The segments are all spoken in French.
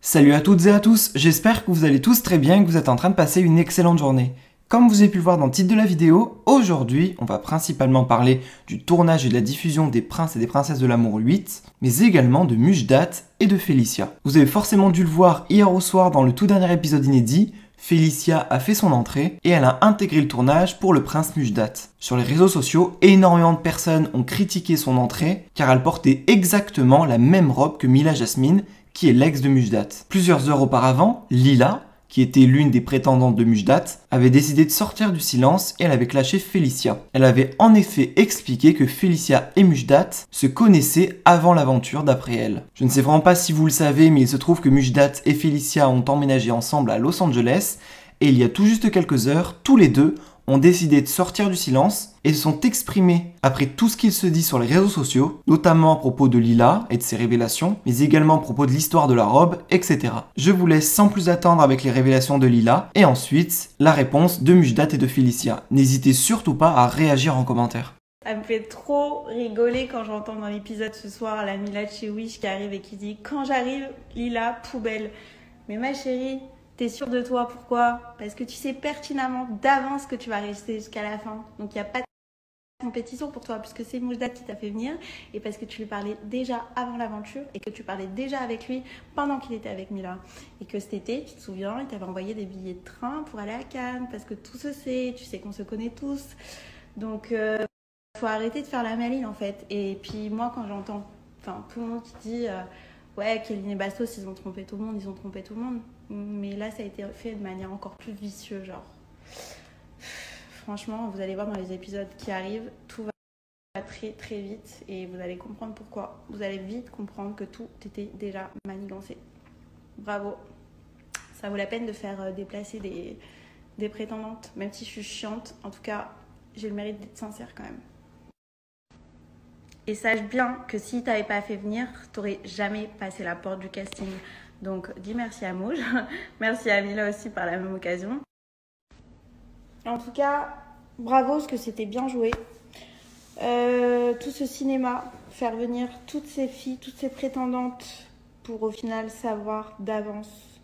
Salut à toutes et à tous, j'espère que vous allez tous très bien et que vous êtes en train de passer une excellente journée. Comme vous avez pu le voir dans le titre de la vidéo, aujourd'hui on va principalement parler du tournage et de la diffusion des Princes et des Princesses de l'amour 8, mais également de Mujdat et de Félicia. Vous avez forcément dû le voir hier au soir dans le tout dernier épisode inédit, Félicia a fait son entrée et elle a intégré le tournage pour le prince Mujdat. Sur les réseaux sociaux, énormément de personnes ont critiqué son entrée car elle portait exactement la même robe que Mila Jasmine, qui est l'ex de Mujdat. Plusieurs heures auparavant, Lila, qui était l'une des prétendantes de Mujdat, avait décidé de sortir du silence et elle avait clashé Félicia. Elle avait en effet expliqué que Félicia et Mujdat se connaissaient avant l'aventure d'après elle. Je ne sais vraiment pas si vous le savez, mais il se trouve que Mujdat et Félicia ont emménagé ensemble à Los Angeles et il y a tout juste quelques heures, tous les deux ont décidé de sortir du silence et se sont exprimés après tout ce qu'il se dit sur les réseaux sociaux, notamment à propos de Lila et de ses révélations, mais également à propos de l'histoire de la robe, etc. Je vous laisse sans plus attendre avec les révélations de Lila et ensuite la réponse de Mujdat et de Félicia. N'hésitez surtout pas à réagir en commentaire. Ça me fait trop rigoler quand j'entends dans l'épisode ce soir la Mila de chez Wish qui arrive et qui dit « Quand j'arrive, Lila, poubelle ». Mais ma chérie, t'es sûre de toi, pourquoi? Parce que tu sais pertinemment d'avance que tu vas rester jusqu'à la fin. Donc il n'y a pas de compétition pour toi puisque c'est Mujdat qui t'a fait venir et parce que tu lui parlais déjà avant l'aventure et que tu parlais déjà avec lui pendant qu'il était avec Mila. Et que cet été, tu te souviens, il t'avait envoyé des billets de train pour aller à Cannes parce que tout se sait, tu sais qu'on se connaît tous. Donc faut arrêter de faire la maline en fait. Et puis moi quand j'entends tout le monde qui dit ouais, Kéline et Bastos, ils ont trompé tout le monde, ils ont trompé tout le monde. Mais là, ça a été fait de manière encore plus vicieuse, genre. Franchement, vous allez voir dans les épisodes qui arrivent, tout va très très vite et vous allez comprendre pourquoi. Vous allez vite comprendre que tout était déjà manigancé. Bravo. Ça vaut la peine de faire déplacer des prétendantes, même si je suis chiante. En tout cas, j'ai le mérite d'être sincère quand même. Et sache bien que si t'avais pas fait venir, t'aurais jamais passé la porte du casting. Donc, dis merci à Mouj, merci à Mila aussi par la même occasion. En tout cas, bravo parce que c'était bien joué. Tout ce cinéma, faire venir toutes ces filles, toutes ces prétendantes pour au final savoir d'avance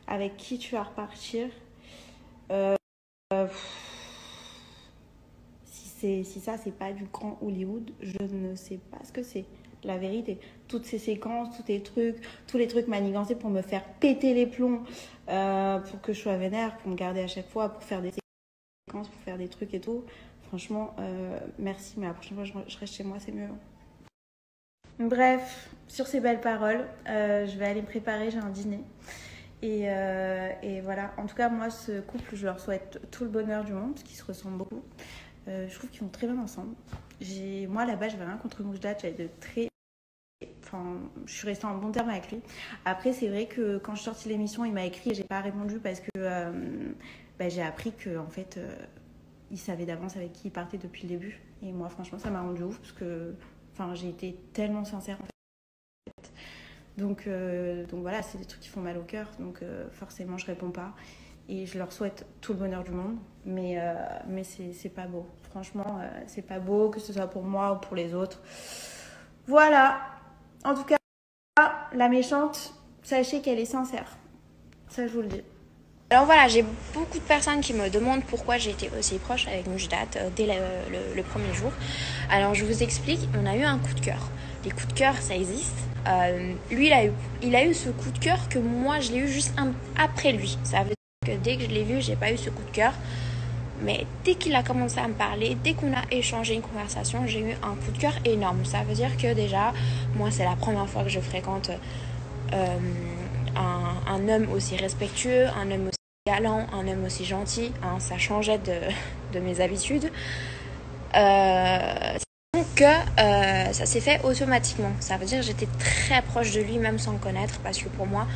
avec qui tu vas repartir. Si ça, c'est pas du grand Hollywood, je ne sais pas ce que c'est. La vérité, toutes ces séquences, tous les trucs manigancés pour me faire péter les plombs, pour que je sois vénère, pour me garder à chaque fois, pour faire des séquences, pour faire des trucs et tout. Franchement, merci, mais la prochaine fois, je reste chez moi, c'est mieux. Bref, sur ces belles paroles, je vais aller me préparer, j'ai un dîner. Et voilà, en tout cas, moi, ce couple, je leur souhaite tout le bonheur du monde, parce qu'ils se ressemblent beaucoup. Je trouve qu'ils vont très bien ensemble. Moi, là-bas, j'avais rien contre Mujdat, j'avais je suis restée en bon terme avec lui. Après, c'est vrai que quand je suis sortie de l'émission, il m'a écrit et j'ai pas répondu parce que j'ai appris que en fait, il savait d'avance avec qui il partait depuis le début. Et moi, franchement, ça m'a rendu ouf parce que j'ai été tellement sincère en fait. Donc voilà, c'est des trucs qui font mal au cœur. Donc forcément, je réponds pas. Et je leur souhaite tout le bonheur du monde. Mais c'est pas beau. Franchement, c'est pas beau, que ce soit pour moi ou pour les autres. Voilà. En tout cas, la méchante, sachez qu'elle est sincère. Ça, je vous le dis. Alors voilà, j'ai beaucoup de personnes qui me demandent pourquoi j'ai été aussi proche avec Mujdat dès le premier jour. Alors je vous explique, on a eu un coup de cœur. Les coups de cœur, ça existe. Lui, il a eu ce coup de cœur que moi, je l'ai eu juste après lui. Ça veut dire que dès que je l'ai vu, j'ai pas eu ce coup de cœur. Mais dès qu'il a commencé à me parler, dès qu'on a échangé une conversation, j'ai eu un coup de cœur énorme. Ça veut dire que déjà, moi, c'est la première fois que je fréquente un homme aussi respectueux, un homme aussi galant, un homme aussi gentil. Ça changeait de mes habitudes. Donc, ça s'est fait automatiquement. Ça veut dire que j'étais très proche de lui, même sans le connaître, parce que pour moi,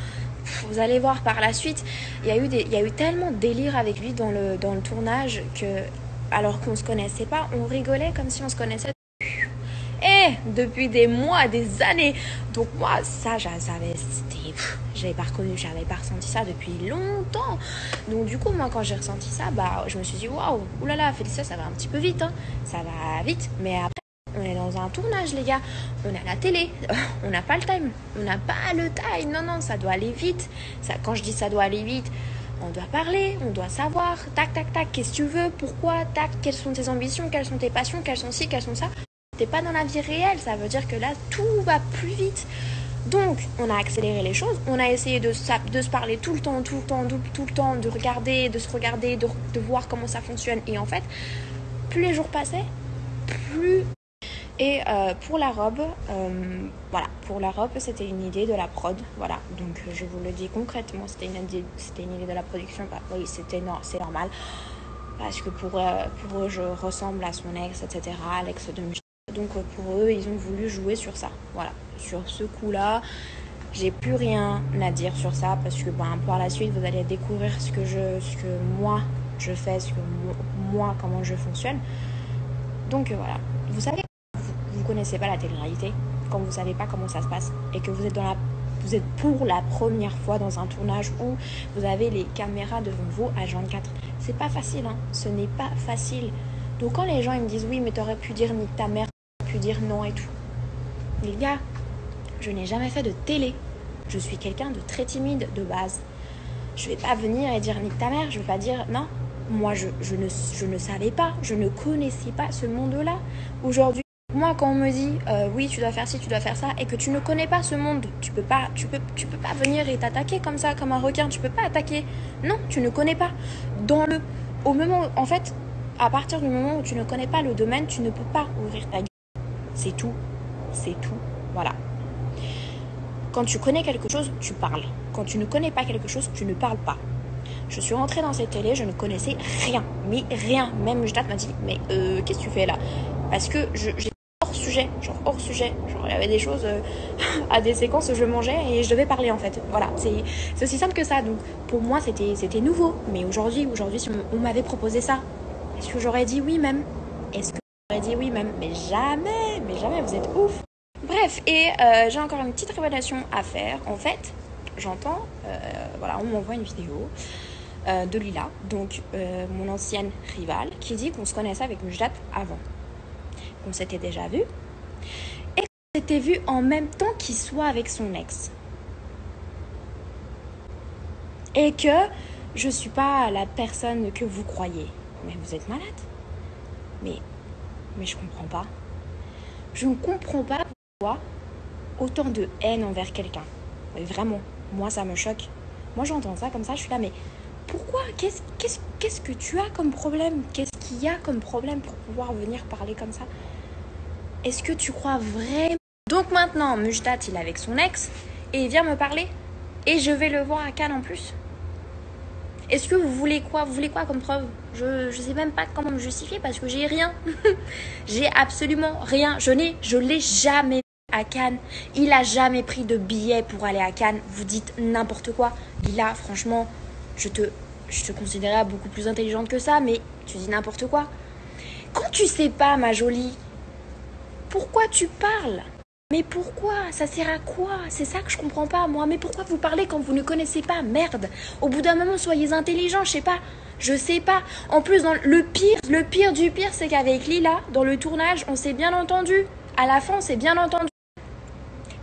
vous allez voir par la suite, il y a eu tellement de délire avec lui dans le tournage que, alors qu'on se connaissait pas, on rigolait comme si on se connaissait depuis des mois, des années. Donc moi, ça, j'avais pas reconnu, j'avais pas ressenti ça depuis longtemps. Donc du coup, moi, quand j'ai ressenti ça, je me suis dit waouh, oulala, Félicia, ça va un petit peu vite, hein. Ça va vite, mais après, on est dans dans un tournage, les gars. On est à la télé. On n'a pas le time. On n'a pas le time. Non, ça doit aller vite. Quand je dis ça doit aller vite, on doit parler, on doit savoir. Tac, tac, tac. Qu'est-ce que tu veux? Pourquoi? Tac. Quelles sont tes ambitions? Quelles sont tes passions? Quelles sont ci? Quelles sont ça? T'es pas dans la vie réelle. Ça veut dire que là, tout va plus vite. Donc, on a accéléré les choses. On a essayé de se parler tout le temps, de regarder, de se regarder, de voir comment ça fonctionne. Et en fait, plus les jours passaient, plus... Et pour la robe, pour la robe, c'était une idée de la prod, voilà. Donc, je vous le dis concrètement, c'était une idée de la production. Bah, oui, c'est normal. Parce que pour eux, je ressemble à son ex, etc., l'ex de Michel. Donc, pour eux, ils ont voulu jouer sur ça, voilà. Sur ce coup-là, j'ai plus rien à dire sur ça parce que par la suite, vous allez découvrir ce que moi je fais, moi comment je fonctionne. Donc voilà, vous savez, vous connaissez pas la télé-réalité, quand vous savez pas comment ça se passe et que vous êtes pour la première fois dans un tournage où vous avez les caméras devant vous à 24. C'est pas facile, hein. Ce n'est pas facile. Donc quand les gens ils me disent oui mais t'aurais pu dire nique ta mère, t'aurais pu dire non et tout. Les gars, je n'ai jamais fait de télé. Je suis quelqu'un de très timide de base. Je vais pas venir et dire nique ta mère. Je vais pas dire non. Moi, je ne savais pas. Je ne connaissais pas ce monde-là. Aujourd'hui, moi, quand on me dit oui, tu dois faire ci, tu dois faire ça, et que tu ne connais pas ce monde, tu peux pas venir et t'attaquer comme ça, comme un requin. Tu peux pas attaquer. Non, tu ne connais pas. Au moment, en fait, à partir du moment où tu ne connais pas le domaine, tu ne peux pas ouvrir ta gueule. C'est tout. C'est tout. Voilà. Quand tu connais quelque chose, tu parles. Quand tu ne connais pas quelque chose, tu ne parles pas. Je suis rentrée dans cette télé, je ne connaissais rien. Mais rien. Même Jdat m'a dit, mais qu'est-ce que tu fais là? Parce que j'étais hors sujet. Genre, il y avait des choses à des séquences où je mangeais et je devais parler en fait. Voilà, c'est aussi simple que ça. Donc pour moi, c'était nouveau. Mais aujourd'hui, si on m'avait proposé ça, est-ce que j'aurais dit oui même? Mais jamais, vous êtes ouf. Bref, et j'ai encore une petite révélation à faire. En fait, j'entends, on m'envoie une vidéo de Lila, donc mon ancienne rivale, qui dit qu'on se connaissait avec Mujdat avant. Qu'on s'était déjà vu. Et qu'on s'était vu en même temps qu'il soit avec son ex. Et que je suis pas la personne que vous croyez. Mais vous êtes malade. Mais je comprends pas. Je ne comprends pas pourquoi autant de haine envers quelqu'un. Mais vraiment, moi ça me choque. Moi j'entends ça comme ça, je suis là, mais pourquoi? Qu'est-ce que tu as comme problème? Qu'est-ce qu'il y a comme problème pour pouvoir venir parler comme ça? Est-ce que tu crois vraiment? Donc maintenant, Mujdat il est avec son ex et il vient me parler et je vais le voir à Cannes en plus. Est-ce que vous voulez quoi? Vous voulez quoi comme preuve? Je sais même pas comment me justifier parce que j'ai rien. J'ai absolument rien. Je l'ai jamais à Cannes. Il a jamais pris de billet pour aller à Cannes. Vous dites n'importe quoi. Lila, franchement, je te considérais beaucoup plus intelligente que ça, mais tu dis n'importe quoi. Quand tu sais pas, ma jolie, pourquoi tu parles? Mais pourquoi? Ça sert à quoi? C'est ça que je comprends pas, moi. Mais pourquoi vous parlez quand vous ne connaissez pas? Merde. Au bout d'un moment, soyez intelligents, je sais pas. Je sais pas. En plus, le pire du pire, c'est qu'avec Lila, dans le tournage, on s'est bien entendu. À la fin, on s'est bien entendu.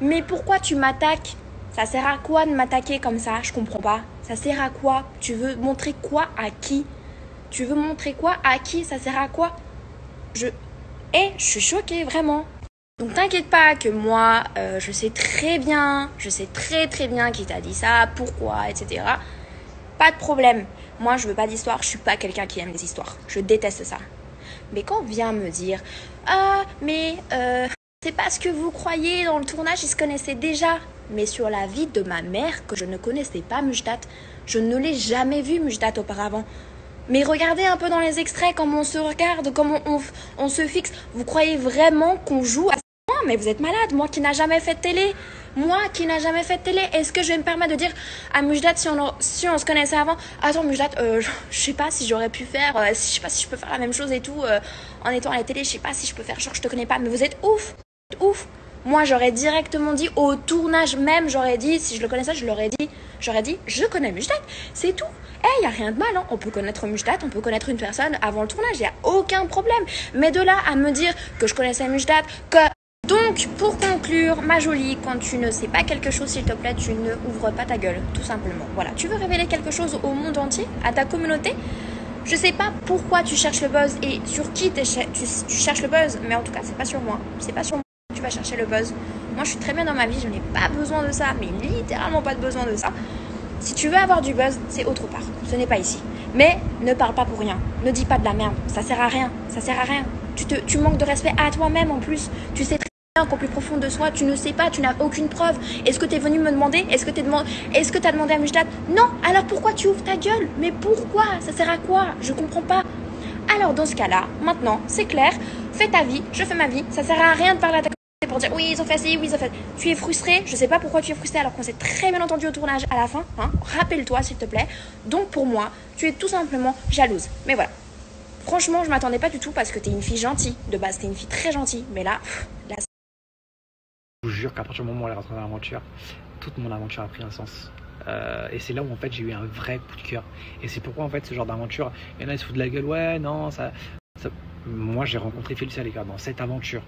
Mais pourquoi tu m'attaques? Ça sert à quoi de m'attaquer comme ça? Je comprends pas. Ça sert à quoi? Tu veux montrer quoi à qui? Tu veux montrer quoi à qui? Ça sert à quoi? Je suis choquée, vraiment. Donc t'inquiète pas que moi, je sais très très bien qui t'a dit ça, pourquoi, etc. Pas de problème. Moi, je veux pas d'histoire, je suis pas quelqu'un qui aime les histoires. Je déteste ça. Mais quand on vient me dire « Ah, mais c'est pas ce que vous croyez, dans le tournage, ils se connaissaient déjà. » Mais sur la vie de ma mère, que je ne connaissais pas Mujdat, je ne l'ai jamais vu Mujdat auparavant. Mais regardez un peu dans les extraits, comment on se regarde, comment on se fixe. Vous croyez vraiment qu'on joue à ça? Mais vous êtes malade, moi qui n'a jamais fait de télé. Est-ce que je vais me permettre de dire à Mujdat si on se connaissait avant? Attends Mujdat, je sais pas si j'aurais pu faire, je sais pas si je peux faire la même chose et tout en étant à la télé, je sais pas si je peux faire genre je te connais pas, mais vous êtes ouf. Moi j'aurais directement dit au tournage même, j'aurais dit, si je le connaissais, je l'aurais dit. J'aurais dit, je connais Mujdat, c'est tout. Il n'y a rien de mal, hein. On peut connaître Mujdat, on peut connaître une personne avant le tournage, il n'y a aucun problème. Mais de là à me dire que je connaissais Mujdat, que... Donc, pour conclure, ma jolie, quand tu ne sais pas quelque chose, s'il te plaît, tu ne ouvres pas ta gueule, tout simplement. Voilà, tu veux révéler quelque chose au monde entier, à ta communauté? Je sais pas pourquoi tu cherches le buzz et sur qui tu cherches le buzz, mais en tout cas, c'est pas sur moi. C'est pas sur moi que tu vas chercher le buzz. Moi, je suis très bien dans ma vie, je n'ai pas besoin de ça, mais littéralement pas de besoin de ça. Si tu veux avoir du buzz, c'est autre part. Ce n'est pas ici. Mais ne parle pas pour rien. Ne dis pas de la merde. Ça sert à rien. Ça sert à rien. Tu manques de respect à toi-même en plus. Tu sais très bien qu'au plus profond de soi, tu ne sais pas, tu n'as aucune preuve. Est-ce que tu es venu me demander? Est-ce que tu as demandé à Mujdat? Non. Alors pourquoi tu ouvres ta gueule? Mais pourquoi? Ça sert à quoi? Je comprends pas. Alors dans ce cas-là, maintenant, c'est clair. Fais ta vie, je fais ma vie. Ça sert à rien de parler à ta pour dire oui ils ont fait ci, oui ils ont fait. Tu es frustré, je sais pas pourquoi tu es frustré alors qu'on s'est très bien entendu au tournage à la fin, hein. Rappelle-toi s'il te plaît. Donc pour moi, tu es tout simplement jalouse. Mais voilà. Franchement, je m'attendais pas du tout parce que t'es une fille gentille. De base, t'es une fille très gentille. Mais là, je vous jure qu'à partir du moment où elle est rentrée dans l'aventure, toute mon aventure a pris un sens. Et c'est là où en fait j'ai eu un vrai coup de cœur. Et c'est pourquoi en fait ce genre d'aventure, il y en a ils se foutent de la gueule, ouais non ça... Moi j'ai rencontré Félicia les gars dans cette aventure.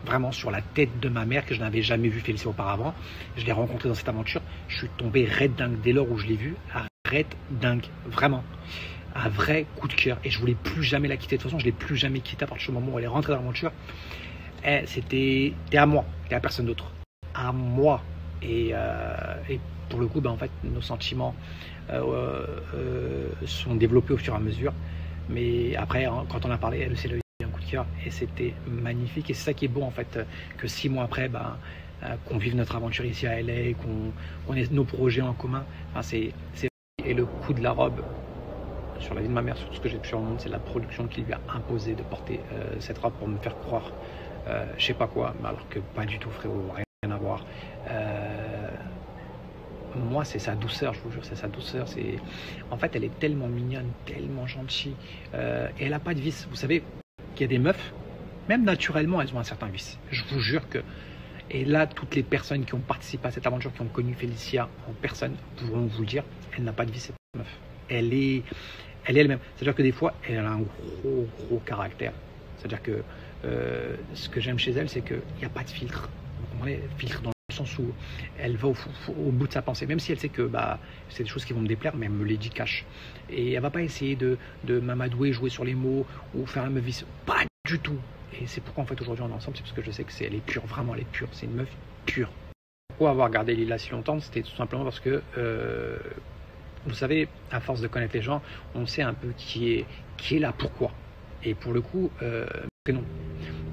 Vraiment sur la tête de ma mère que je n'avais jamais vu Félicia auparavant. Je l'ai rencontrée dans cette aventure. Je suis tombé raide dingue dès lors où je l'ai vue. Raide dingue, vraiment. Un vrai coup de cœur. Et je voulais plus jamais la quitter. De toute façon, je ne l'ai plus jamais quittée à partir du moment où elle est rentrée dans l'aventure. C'était à moi, et à personne d'autre. À moi. Et pour le coup, en fait, nos sentiments sont développés au fur et à mesure. Mais après, quand on a parlé, elle s'est levée. Et c'était magnifique et c'est ça qui est beau en fait, que 6 mois après qu'on vive notre aventure ici à LA, qu'on ait nos projets en commun, enfin, et le coup de la robe sur la vie de ma mère, sur tout ce que j'ai pu sur le monde, c'est la production qui lui a imposé de porter cette robe pour me faire croire je sais pas quoi, alors que pas du tout frérot, rien à voir. Moi c'est sa douceur, je vous jure, c'est sa douceur. En fait elle est tellement mignonne, tellement gentille, et elle a pas de vice, vous savez. Il y a des meufs, même naturellement, elles ont un certain vice. Je vous jure que... Et là, toutes les personnes qui ont participé à cette aventure, qui ont connu Félicia en personne, pourront vous le dire, elle n'a pas de vice, cette meuf. Elle est elle-même. C'est-à-dire que des fois, elle a un gros caractère. C'est-à-dire que ce que j'aime chez elle, c'est qu'il n'y a pas de filtre. Vous comprenez? Filtre dans le sens où elle va au bout de sa pensée. Même si elle sait que c'est des choses qui vont me déplaire, mais elle me les dit cash. Et elle va pas essayer de m'amadouer, jouer sur les mots ou faire un meuf. Pas du tout. Et c'est pourquoi en fait aujourd'hui on est ensemble, c'est parce que je sais que elle est pure, vraiment elle est pure. C'est une meuf pure. Pourquoi avoir gardé Lila si longtemps? C'était tout simplement parce que vous savez, à force de connaître les gens, on sait un peu qui est là pourquoi. Et pour le coup, non.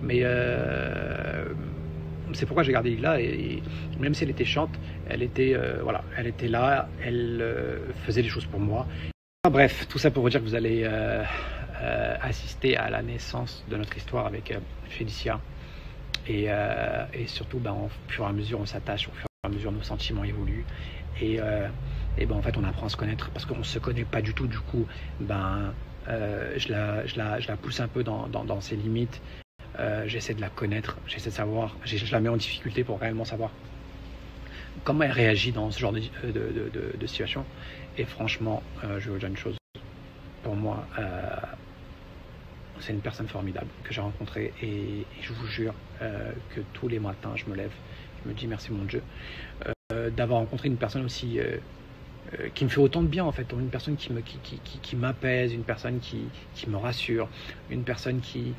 Mais c'est pourquoi j'ai gardé Lila et même si elle était chiante, elle était voilà, elle était là, elle faisait des choses pour moi. Bref, tout ça pour vous dire que vous allez assister à la naissance de notre histoire avec Félicia et surtout au fur et à mesure on s'attache, au fur et à mesure nos sentiments évoluent et en fait on apprend à se connaître parce qu'on ne se connaît pas du tout, du coup je la pousse un peu dans ses limites, j'essaie de la connaître, j'essaie de savoir, je la mets en difficulté pour réellement savoir comment elle réagit dans ce genre de situation. Et franchement, je vais vous dire une chose, pour moi, c'est une personne formidable que j'ai rencontrée et je vous jure que tous les matins, je me lève, je me dis merci mon Dieu, d'avoir rencontré une personne aussi qui me fait autant de bien en fait, une personne qui m'apaise, une personne qui me rassure, une personne qui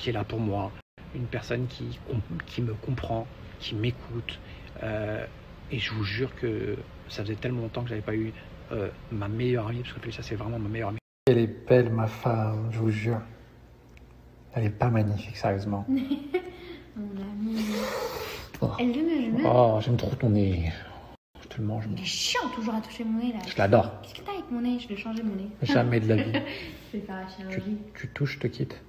est là pour moi, une personne qui me comprend, qui m'écoute. Et je vous jure que ça faisait tellement longtemps que j'avais pas eu ma meilleure amie, parce que ça c'est vraiment ma meilleure amie. Elle est belle ma femme, je vous jure. Elle est pas magnifique, sérieusement. Mon ami. Oh. Elle veut me jouer. Oh, j'aime trop ton nez. Je te le mange. Il est chiant toujours à toucher mon nez là. Je l'adore. Qu'est-ce que t'as avec mon nez? Je vais changer mon nez. Jamais de la vie. Je vais faire la chirurgie. Tu touches, je te quitte.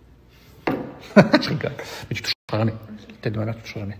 Je rigole. Mais tu toucheras jamais. Tête de ma mère, tu toucheras jamais.